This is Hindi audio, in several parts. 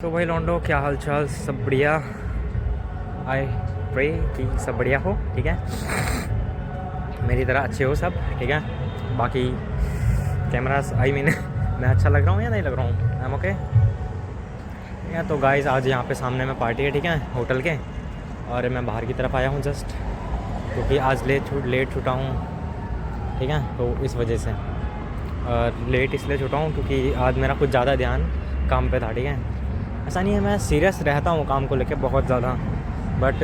तो भाई लौंडो, क्या हाल चाल? सब बढ़िया? आई प्रे कि सब बढ़िया हो, ठीक है। मेरी तरह अच्छे हो सब, ठीक है। बाकी कैमरास मैं अच्छा लग रहा हूँ या नहीं लग रहा हूँ? आई एम ओके, ठीक है। तो गाइस, आज यहाँ पे सामने में पार्टी है, ठीक है, होटल के। और मैं बाहर की तरफ आया हूँ जस्ट, क्योंकि आज लेट छूटा हूँ, ठीक है। तो इस वजह से लेट इसलिए छूटा हूँ क्योंकि आज मेरा कुछ ज़्यादा ध्यान काम पे था, ठीक है। ऐसा नहीं है, मैं सीरियस रहता हूँ काम को लेके बहुत ज़्यादा, बट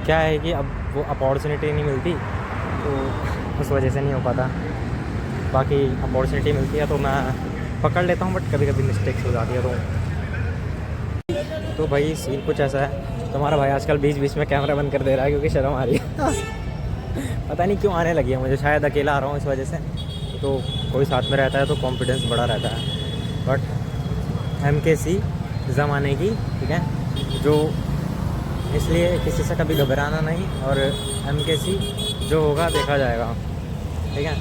क्या है कि अब वो अपॉर्चुनिटी नहीं मिलती, तो उस वजह से नहीं हो पाता। बाकी अपॉर्चुनिटी मिलती है तो मैं पकड़ लेता हूँ, बट कभी कभी मिस्टेक्स हो जाती है। तो भाई सीन कुछ ऐसा है, तुम्हारा भाई आजकल बीच बीच में कैमरा बंद कर दे रहा है क्योंकि शर्म आ रही है। पता नहीं क्यों आने लगी है मुझे, शायद अकेला आ रहा हूँ इस वजह से। तो कोई साथ में रहता है तो कॉन्फिडेंस बढ़ा रहता है। बट MKC ज़माने की, ठीक है, जो इसलिए किसी से कभी घबराना नहीं। और MKC जो होगा देखा जाएगा, ठीक है।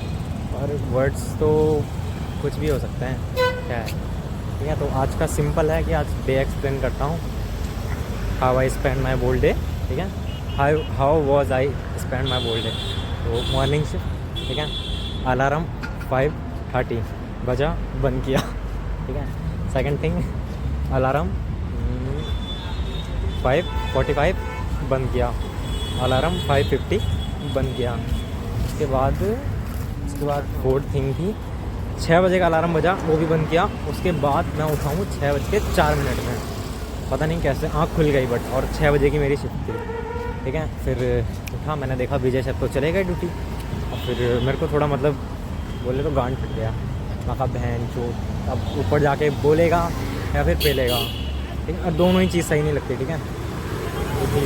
और वर्ड्स तो कुछ भी हो सकते हैं, क्या है, ठीक है। तो आज का सिंपल है कि आज डे एक्सप्लेन करता हूँ, हाउ आई स्पेंड माई बोल डे, ठीक है। How was I spend my बोल डे। तो मॉर्निंग से, ठीक है, अलार्म 5:30 बजा, बंद किया, ठीक है। सेकंड थिंग, अलार्म 5:45 बंद किया, अलार्म 5:50 बंद किया। उसके बाद फोर्थ थिंग थी, 6 बजे का अलार्म बजा, वो भी बंद किया। उसके बाद मैं उठा हूँ 6:04 में, पता नहीं कैसे आँख खुल गई, बट और 6 बजे की मेरी शिफ्ट थी, ठीक है। फिर उठा, मैंने देखा विजय सर तो चले गए ड्यूटी। और फिर मेरे को थोड़ा मतलब बोले तो गांड फट गया। मैं कहा बहन चो, अब ऊपर जाके बोलेगा या फिर पेलेगा, ठीक है। और दोनों ही चीज़ सही नहीं लगती, ठीक है। क्योंकि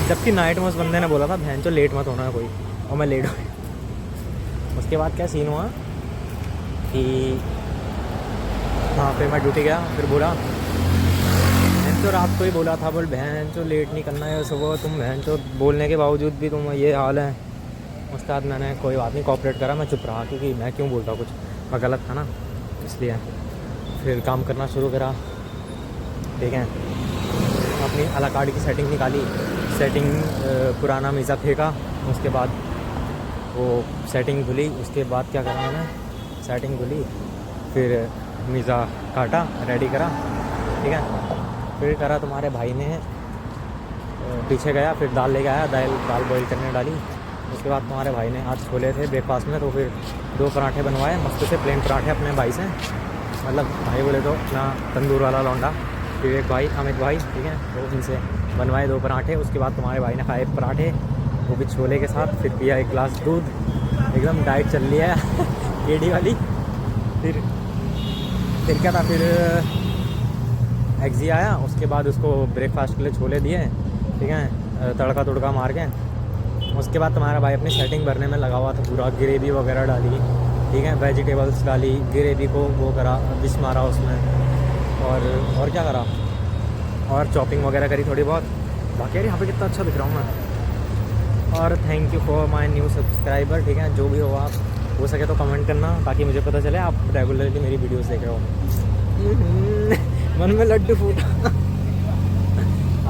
जबकि नाइट में उस बंदे ने बोला था बहन चो लेट मत होना है कोई, और मैं लेट हो गया। उसके बाद क्या सीन हुआ कि वहाँ पे मैं ड्यूटी गया, फिर बोला बहन चो, रात को ही बोला था बोल बहन चो लेट नहीं करना है सुबह, तुम बहन चो बोलने के बावजूद भी तुम ये हाल है। उसके बाद मैंने कोई बात नहीं कोऑपरेट करा, मैं चुप रहा क्योंकि मैं क्यों बोलता कुछ, मैं गलत था ना, इसलिए। फिर काम करना शुरू करा, ठीक है। अपनी अला कार्ड की सेटिंग निकाली, पुराना मीज़ा फेंका। उसके बाद वो सेटिंग खुली, उसके बाद क्या करा मैंने, सेटिंग खुली, फिर मीज़ा काटा, रेडी करा, ठीक है। फिर करा तुम्हारे भाई ने, पीछे गया, फिर दाल लेके आया, दाल बॉईल करने डाली। उसके बाद तुम्हारे भाई ने आज छोले थे ब्रेकफास्ट में, तो फिर 2 पराठे बनवाए मस्त से, प्लेन पराठे अपने भाई से, मतलब भाई बोले तो अपना तंदूर वाला लौंडा, फिर एक भाई अमित भाई, ठीक है। तो इनसे बनवाए 2 पराठे। उसके बाद तुम्हारे भाई ने खाए पराठे, वो भी छोले के साथ। फिर पिया 1 गिलास दूध, एकदम डाइट चल रही है केडी वाली। फिर क्या था, फिर एक्जी आया, उसके बाद उसको ब्रेकफास्ट के लिए छोले दिए, ठीक है, तड़का मार के। उसके बाद तुम्हारा भाई अपनी सेटिंग भरने में लगा हुआ था पूरा, ग्रेवी वगैरह डाली, ठीक है, वेजिटेबल्स डाली, ग्रेवी को वो करा, डिश मारा उसमें, और क्या करा, और चॉपिंग वगैरह करी थोड़ी बहुत। बाकी यार यहाँ पे कितना अच्छा दिख रहा हूँ मैं। और thank you for my new subscriber, ठीक है। जो भी हो आप, हो सके तो कमेंट करना ताकि मुझे पता चले आप रेगुलरली मेरी वीडियोस देख रहे हो। मन में लड्डू फूटा।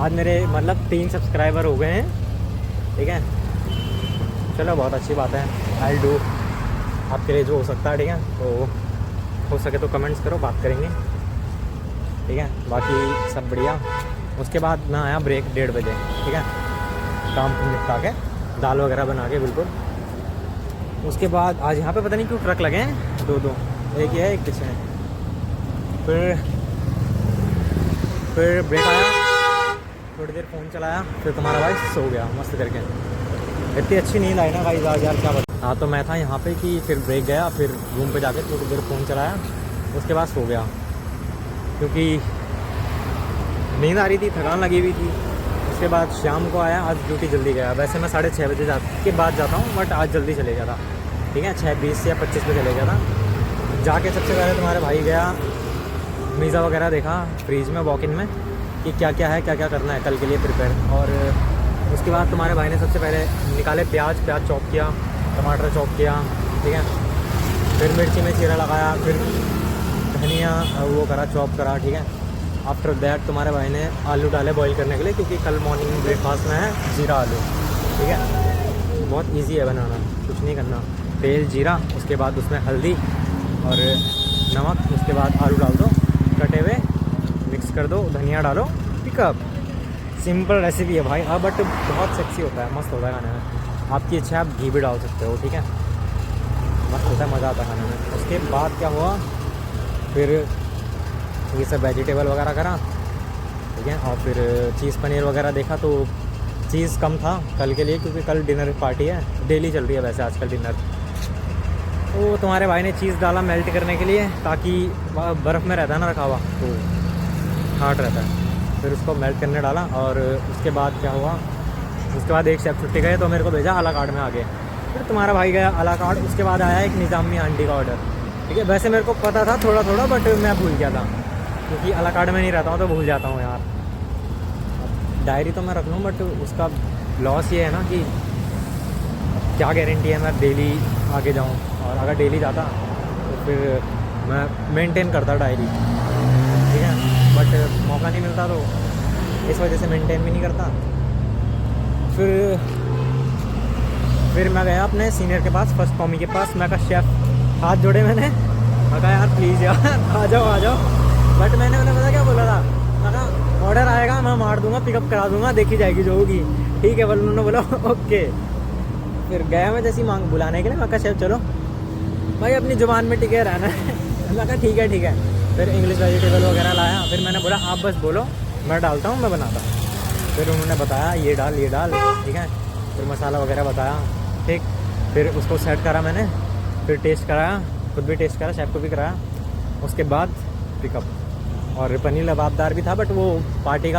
आज मेरे मतलब 3 सब्सक्राइबर हो गए हैं, ठीक है। चलो बहुत अच्छी बात है, आई डू आपके लिए जो हो सकता है, ठीक है। तो हो सके तो कमेंट्स करो, बात करेंगे, ठीक है। बाकी सब बढ़िया। उसके बाद मैं आया ब्रेक 1:30 बजे, ठीक है, काम निपटा के, दाल वगैरह बना के बिल्कुल। उसके बाद आज यहाँ पे पता नहीं क्यों ट्रक लगे हैं 2, एक ये है एक पीछे है। फिर ब्रेक आया, थोड़ी देर फ़ोन चलाया, फिर तुम्हारा भाई सो गया मस्त करके। इतनी अच्छी नींद आई ना भाई, यार क्या बता। हाँ, तो मैं था यहाँ पे कि फिर ब्रेक गया, फिर रूम पे जाके थोड़ी देर फ़ोन चलाया, उसके बाद सो गया क्योंकि नींद आ रही थी, थकान लगी हुई थी। उसके बाद शाम को आया, आज ड्यूटी जल्दी गया। वैसे मैं 6:30 बजे के बाद जाता हूँ, बट आज जल्दी चले गया था, ठीक है। 6:20 या 25 पे चले गया था। जाके सबसे पहले तुम्हारे भाई गया, मीज़ा वगैरह देखा फ्रीज में, वॉक इन में, कि क्या क्या है, क्या क्या करना है कल के लिए प्रिपेयर। और उसके बाद तुम्हारे भाई ने सबसे पहले निकाले प्याज चॉप किया, टमाटर चॉप किया, ठीक है। फिर मिर्ची में चीरा लगाया, फिर धनिया वो करा, चॉप करा, ठीक है। आफ्टर दैट तुम्हारे भाई ने आलू डाले बॉईल करने के लिए, क्योंकि कल मॉर्निंग ब्रेकफास्ट में है जीरा आलू, ठीक है। बहुत इजी है बनाना, कुछ नहीं करना। तेल, जीरा, उसके बाद उसमें हल्दी और नमक, उसके बाद आलू डाल दो कटे हुए, मिक्स कर दो, धनिया डालो, पिकअप। सिंपल रेसिपी है भाई, बट बहुत सेक्सी होता है, मस्त होता है खाने में। आपकी इच्छा है, आप घी भी डाल सकते हो, ठीक है। मस्त होता है, मज़ा आता है खाने में। उसके बाद क्या हुआ, फिर ये सब वेजिटेबल वगैरह करा, ठीक है। और फिर चीज़ पनीर वगैरह देखा, तो चीज़ कम था कल के लिए, क्योंकि कल डिनर पार्टी है, डेली चल रही है वैसे आजकल डिनर। तो तुम्हारे भाई ने चीज़ डाला मेल्ट करने के लिए, ताकि बर्फ़ में रहता है ना रखा हुआ, तो हार्ड रहता है। फिर उसको मेल्ट करने डाला, और उसके बाद क्या हुआ, उसके बाद एक शेफ छुट्टी गए तो मेरे को भेजा अला कार्ड में आगे। फिर तुम्हारा भाई गया अला कार्ड, उसके बाद आया एक निज़ामी आंटी का ऑर्डर, ठीक है। वैसे मेरे को पता था थोड़ा थोड़ा, बट मैं भूल गया था, क्योंकि अला कार्ड में नहीं रहता हूँ तो भूल जाता हूँ यार। डायरी तो मैं रख लूँ, बट उसका लॉस ये है ना कि क्या गारंटी है मैं डेली आगे जाऊँ, और अगर डेली जाता तो फिर मैं मेंटेन करता डायरी, ठीक है। बट मौका नहीं मिलता, तो इस वजह से मेंटेन भी नहीं करता। फिर मैं गया अपने सीनियर के पास, फर्स्ट कॉमी के पास। मैं कहा शेफ़, हाथ जोड़े मैंने, मैं कहा यार प्लीज़ यार आ जाओ। बट मैंने उन्हें पता क्या बोला था, मैं कहा ऑर्डर आएगा मैं मार दूंगा, पिकअप करा दूंगा, देखी जाएगी जो होगी, ठीक है। बोल, उन्होंने बोला ओके। फिर गया मैं जैसी मांग बुलाने के लिए, मैं कहा शेफ़ चलो भाई अपनी ज़ुबान में टिके रहना है। मैं कहा ठीक है। फिर इंग्लिश वेजिटेबल वगैरह लाया, फिर मैंने बोला आप बस बोलो, मैं डालता हूँ, मैं बनाता हूँ। फिर उन्होंने बताया ये डाल, ठीक है। फिर मसाला वगैरह बताया, ठीक। फिर उसको सेट करा मैंने, फिर टेस्ट कराया, खुद भी टेस्ट करा, शेफ़ को भी कराया। उसके बाद पिकअप। और पनीर लबाबदार भी था, बट वो पार्टी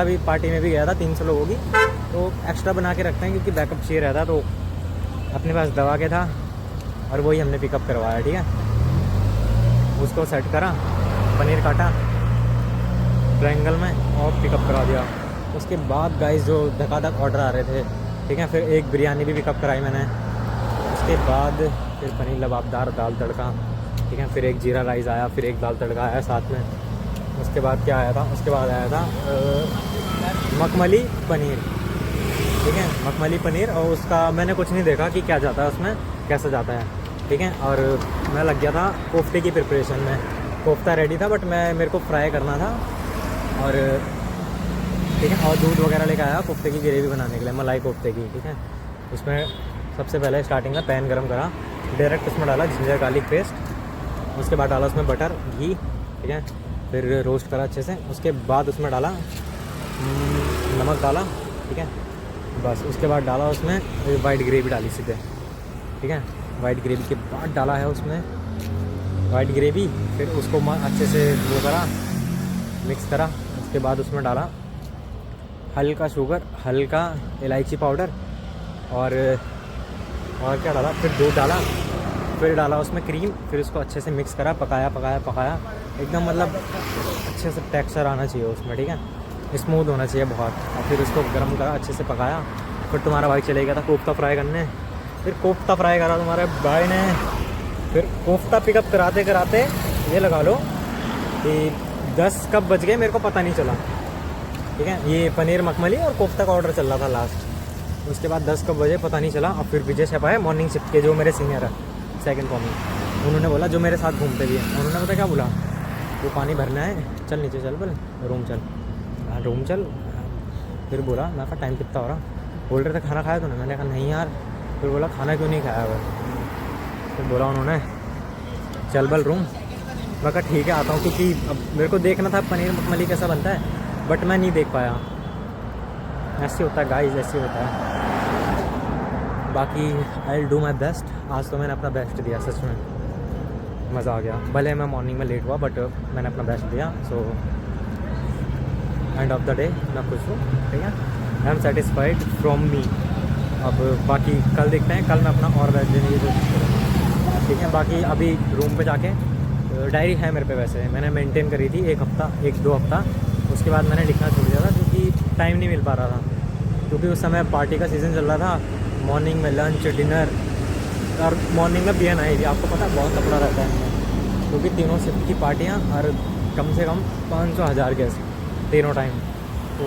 में भी गया था 300 लोगों की, तो एक्स्ट्रा बना के रखते हैं, क्योंकि बैकअप चाहिए रहता। तो अपने पास दवा के था, और वही हमने पिकअप करवाया, ठीक है। उसको सेट करा, पनीर काटा ट्रायंगल में और पिकअप करा दिया। उसके बाद गाइस जो धकाधक ऑर्डर आ रहे थे, ठीक है। फिर एक बिरयानी भी पिकअप कराई मैंने। उसके बाद फिर पनीर लबाबदार दाल तड़का, ठीक है। फिर एक जीरा राइस आया, फिर एक दाल तड़का आया साथ में। उसके बाद क्या आया था, उसके बाद आया था मखमली पनीर, ठीक है। मखमली पनीर, और उसका मैंने कुछ नहीं देखा कि क्या जाता है उसमें, कैसा जाता है, ठीक है। और मैं लग गया था कोफ्ते की प्रिपरेशन में। कोफ्ता रेडी था, बट मेरे को फ्राई करना था, और ठीक है। और दूध वगैरह लेकर आया कोफ्ते की ग्रेवी बनाने के लिए, मलाई कोफ्ते की, ठीक है। उसमें सबसे पहले स्टार्टिंग में पैन गरम करा, डायरेक्ट उसमें डाला जिंजर गार्लिक पेस्ट। उसके बाद डाला उसमें बटर, घी, ठीक है। फिर रोस्ट करा अच्छे से। उसके बाद उसमें डाला नमक डाला, ठीक है। बस उसके बाद डाला उसमें वाइट ग्रेवी डाली सीधे, ठीक है। वाइट ग्रेवी के बाद डाला है उसमें वाइट ग्रेवी। फिर उसको अच्छे से वो करा, मिक्स करा। उसके बाद उसमें डाला हल्का शुगर, हल्का इलायची पाउडर, और क्या डाला, फिर दूध डाला, फिर डाला उसमें क्रीम। फिर उसको अच्छे से मिक्स करा, पकाया एकदम, मतलब अच्छे से टेक्सचर आना चाहिए उसमें, ठीक है। स्मूथ होना चाहिए बहुत। और फिर उसको गर्म करा, अच्छे से पकाया। फिर तुम्हारा भाई चले गया था कोफ्ता फ्राई करने। फिर कोफ्ता फ्राई करा तुम्हारे भाई ने। फिर कोफ्ता पिकअप कराते ये लगा लो कि 10 कब बज गए मेरे को पता नहीं चला, ठीक है। ये पनीर मखमली और कोफ्ता का ऑर्डर चल रहा था लास्ट। उसके बाद 10 कब बजे पता नहीं चला। और फिर विजय शेफ आए मॉर्निंग शिफ्ट के, जो मेरे सीनियर है सेकंड कॉमी। उन्होंने बोला, जो मेरे साथ घूमते भी हैं, उन्होंने पता क्या बोला, वो पानी भरना है, चल नीचे चल, बोल रूम चल। हाँ रूम चल। फिर बोला, मैं कहा टाइम कितना हो रहा, बोल रहे थे खाना खाया तूने, मैंने कहा नहीं यार। फिर बोला खाना क्यों नहीं खाया भाई। फिर बोला उन्होंने चल बल रूम। मैं कहा ठीक है आता हूँ, क्योंकि अब मेरे को देखना था पनीर मखमली कैसा बनता है, बट मैं नहीं देख पाया। ऐसे होता है गाइस, ऐसे होता है। बाकी I will do my best. आज तो मैंने अपना बेस्ट दिया, सच में मज़ा आ गया। भले मैं मॉर्निंग में लेट हुआ, बट मैंने अपना बेस्ट दिया। So end of the day मैं खुश हूँ, ठीक है। I am satisfied from me. अब बाकी कल देखते हैं, कल मैं अपना और बेस्ट देने की कोशिश करूँगा, ठीक है। बाकी अभी रूम पे जाके डायरी है मेरे पे, वैसे मैंने मेंटेन करी थी 1-2 हफ्ता। उसके बाद मैंने लिखना छोड़ दिया था, क्योंकि टाइम नहीं मिल पा रहा था, क्योंकि उस समय पार्टी का सीज़न चल रहा था। मॉर्निंग में लंच, डिनर, और मॉर्निंग में BNI भी, आपको पता है बहुत कपड़ा रहता है। क्योंकि तीनों शिफ्ट की पार्टियाँ और कम से कम 500,000 गेस्ट तीनों टाइम, तो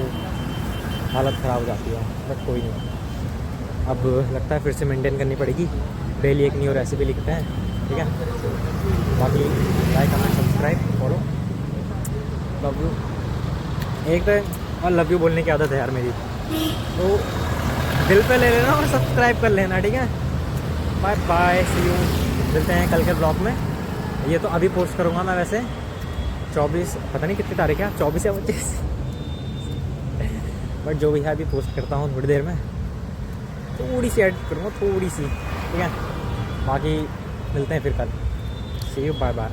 हालत ख़राब हो जाती है। बट कोई नहीं, अब लगता है फिर से मेंटेन करनी पड़ेगी। डेली एक न्यू रेसिपी लिखते हैं, ठीक है। बाकी like comment subscribe follow, love you. एक तो और लव यू बोलने की आदत है यार मेरी, तो दिल पे ले लेना और सब्सक्राइब कर लेना, ठीक है। बाय बाय, सी यू, मिलते हैं कल के ब्लॉग में। ये तो अभी पोस्ट करूँगा मैं वैसे 24, पता नहीं कितनी तारीख है, 24 या 25 बट जो भी है अभी पोस्ट करता हूँ थोड़ी देर में, थोड़ी सी एडिट करूँगा, थोड़ी सी, ठीक है। बाकी मिलते हैं फिर कल, सी यू, बाय बाय।